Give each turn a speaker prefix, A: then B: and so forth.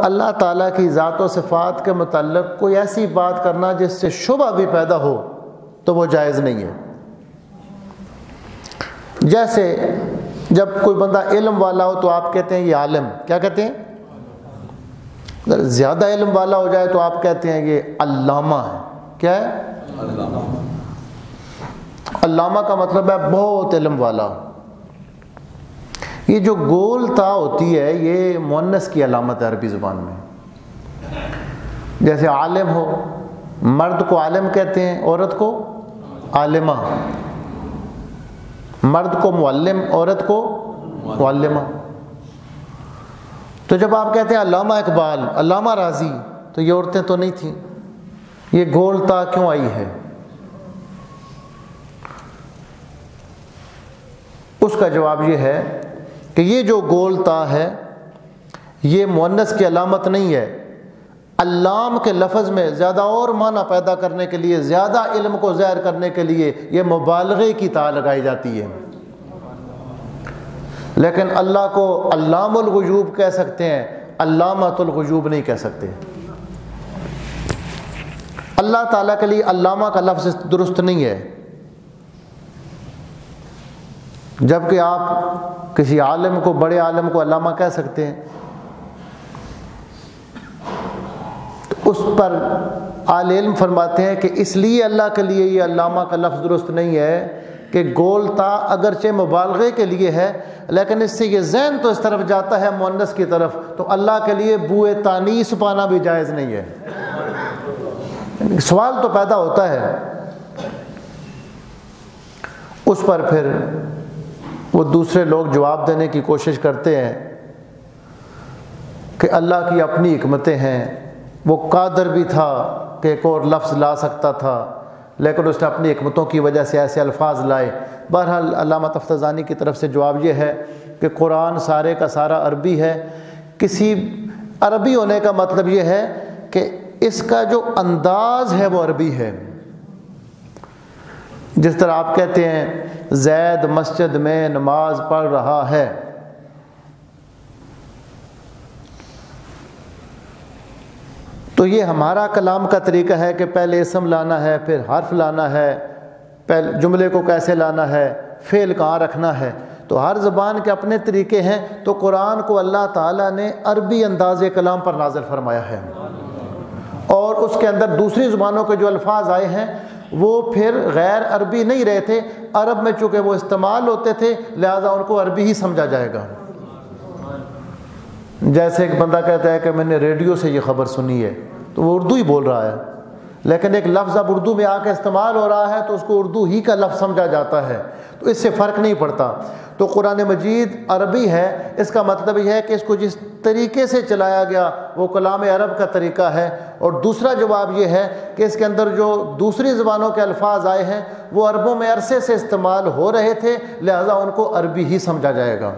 A: اللہ تعالیٰ کی ذات و صفات کے متعلق کوئی ایسی بات کرنا جس سے شبہ بھی پیدا ہو تو وہ جائز نہیں ہے۔ جیسے جب کوئی بندہ علم والا ہو تو آپ کہتے ہیں یہ عالم، کیا کہتے ہیں؟ اگر زیادہ علم والا ہو جائے تو آپ کہتے ہیں یہ علامہ ہے۔ کیا ہے؟ علامہ کا مطلب ہے بہت علم والا۔ یہ جو گول تا ہوتی ہے یہ مؤنث کی علامت ہے عربی زبان میں۔ جیسے عالم ہو، مرد کو عالم کہتے ہیں، عورت کو عالمہ، مرد کو معلم، عورت کو معلمہ۔ تو جب آپ کہتے ہیں علامہ اقبال، علامہ راضی، تو یہ عورتیں تو نہیں تھیں، یہ گول تا کیوں آئی ہے؟ اس کا جواب یہ ہے کہ یہ جو گول تا ہے یہ مؤنث کی علامت نہیں ہے۔ علام کے لفظ میں زیادہ اور معنی پیدا کرنے کے لیے، زیادہ علم کو ظاہر کرنے کے لیے یہ مبالغے کی تا لگائی جاتی ہے، لیکن اللہ کو علام الغیوب کہہ سکتے ہیں، علامۃ الغیوب نہیں کہہ سکتے۔ اللہ تعالیٰ کے لیے علامہ کا لفظ درست نہیں ہے، جبکہ آپ کسی عالم کو، بڑے عالم کو علامہ کہہ سکتے ہیں۔ تو اس پر اہل علم فرماتے ہیں کہ اس لیے اللہ کے لیے یہ علامہ کا لفظ درست نہیں ہے کہ گول تا اگرچہ مبالغے کے لیے ہے، لیکن اس سے یہ ذہن تو اس طرف جاتا ہے مؤنث کی طرف، تو اللہ کے لیے بوئے تانیث پانا بھی جائز نہیں ہے۔ سوال تو پیدا ہوتا ہے۔ اس پر پھر وہ دوسرے لوگ جواب دینے کی کوشش کرتے ہیں کہ اللہ کی اپنی حکمتیں ہیں، وہ قادر بھی تھا کہ ایک اور لفظ لا سکتا تھا، لیکن اس نے اپنی حکمتوں کی وجہ سے ایسے الفاظ لائے۔ بہرحال علامہ تفتزانی کی طرف سے جواب یہ ہے کہ قرآن سارے کا سارا عربی ہے۔ کسی عربی ہونے کا مطلب یہ ہے کہ اس کا جو انداز ہے وہ عربی ہے۔ جس طرح آپ کہتے ہیں زید مسجد میں نماز پڑھ رہا ہے، تو یہ ہمارا کلام کا طریقہ ہے کہ پہلے اسم لانا ہے، پھر حرف لانا ہے، پہلے جملے کو کیسے لانا ہے، فعل کہاں رکھنا ہے۔ تو ہر زبان کے اپنے طریقے ہیں، تو قرآن کو اللہ تعالیٰ نے عربی انداز کلام پر نازل فرمایا ہے، اور اس کے اندر دوسری زبانوں کے جو الفاظ آئے ہیں وہ پھر غیر عربی نہیں رہے تھے، عرب میں چونکہ وہ استعمال ہوتے تھے لہذا ان کو عربی ہی سمجھا جائے گا۔ جیسے ایک بندہ کہتا ہے کہ میں نے ریڈیو سے یہ خبر سنی ہے، تو وہ اردو ہی بول رہا ہے، لیکن ایک لفظ اب اردو میں آ کے استعمال ہو رہا ہے تو اس کو اردو ہی کا لفظ سمجھا جاتا ہے، تو اس سے فرق نہیں پڑتا۔ تو قرآن مجید عربی ہے، اس کا مطلب یہ ہے کہ اس کو جس طریقے سے چلایا گیا وہ کلام عرب کا طریقہ ہے۔ اور دوسرا جواب یہ ہے کہ اس کے اندر جو دوسری زبانوں کے الفاظ آئے ہیں وہ عربوں میں عرصے سے استعمال ہو رہے تھے، لہذا ان کو عربی ہی سمجھا جائے گا۔